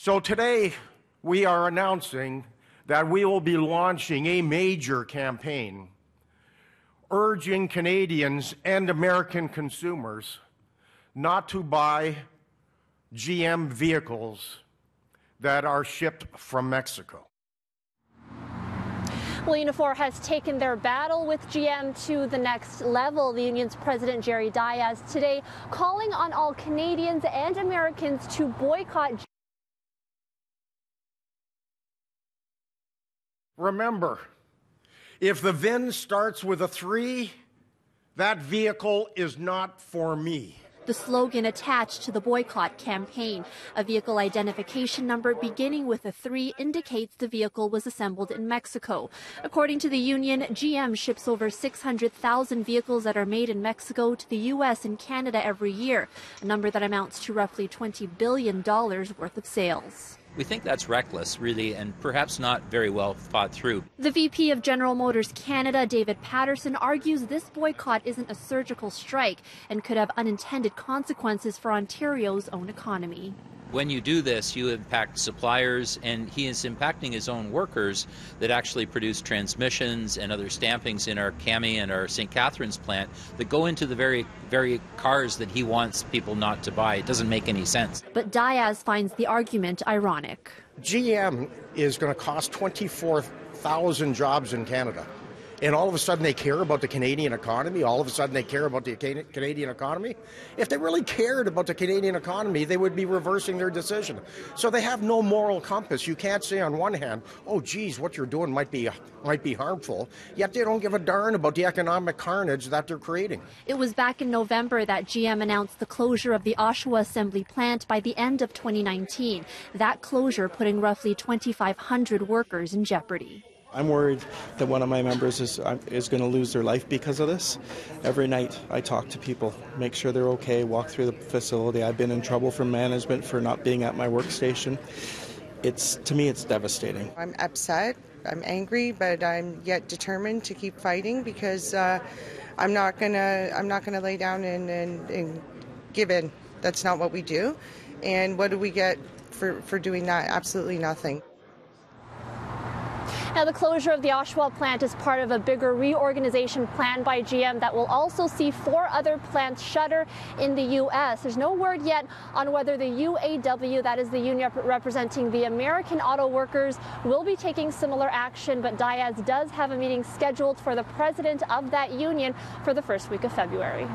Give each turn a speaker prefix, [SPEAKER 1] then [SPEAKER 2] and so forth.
[SPEAKER 1] So today we are announcing that we will be launching a major campaign urging Canadians and American consumers not to buy GM vehicles that are shipped from Mexico.
[SPEAKER 2] Well, Unifor has taken their battle with GM to the next level. The union's president, Jerry Diaz, today calling on all Canadians and Americans to boycott.
[SPEAKER 1] Remember, if the VIN starts with a 3, that vehicle is not for me.
[SPEAKER 2] The slogan attached to the boycott campaign, a vehicle identification number beginning with a 3, indicates the vehicle was assembled in Mexico. According to the union, GM ships over 600,000 vehicles that are made in Mexico to the U.S. and Canada every year, a number that amounts to roughly $20 billion worth of sales.
[SPEAKER 3] We think that's reckless, really, and perhaps not very well thought through.
[SPEAKER 2] The VP of General Motors Canada, David Patterson, argues this boycott isn't a surgical strike and could have unintended consequences for Ontario's own economy.
[SPEAKER 3] When you do this, you impact suppliers, and he is impacting his own workers that actually produce transmissions and other stampings in our Kami and our St. Catharines plant that go into the very cars that he wants people not to buy. It doesn't make any sense.
[SPEAKER 2] But Diaz finds the argument ironic.
[SPEAKER 1] GM is going to cost 24,000 jobs in Canada. And all of a sudden they care about the Canadian economy? All of a sudden they care about the Canadian economy? If they really cared about the Canadian economy, they would be reversing their decision. So they have no moral compass. You can't say on one hand, oh, geez, what you're doing might be harmful, yet they don't give a darn about the economic carnage that they're creating.
[SPEAKER 2] It was back in November that GM announced the closure of the Oshawa assembly plant by the end of 2019. That closure putting roughly 2,500 workers in jeopardy.
[SPEAKER 4] I'm worried that one of my members is going to lose their life because of this. Every night I talk to people, make sure they're okay, walk through the facility. I've been in trouble from management for not being at my workstation. To me, it's devastating.
[SPEAKER 5] I'm upset, I'm angry, but I'm yet determined to keep fighting because I'm not gonna lay down and give in. That's not what we do. And what do we get for doing that? Absolutely nothing.
[SPEAKER 2] Now, the closure of the Oshawa plant is part of a bigger reorganization plan by GM that will also see 4 other plants shutter in the U.S. There's no word yet on whether the UAW, that is the union representing the American auto workers, will be taking similar action, but Diaz does have a meeting scheduled for the president of that union for the first week of February.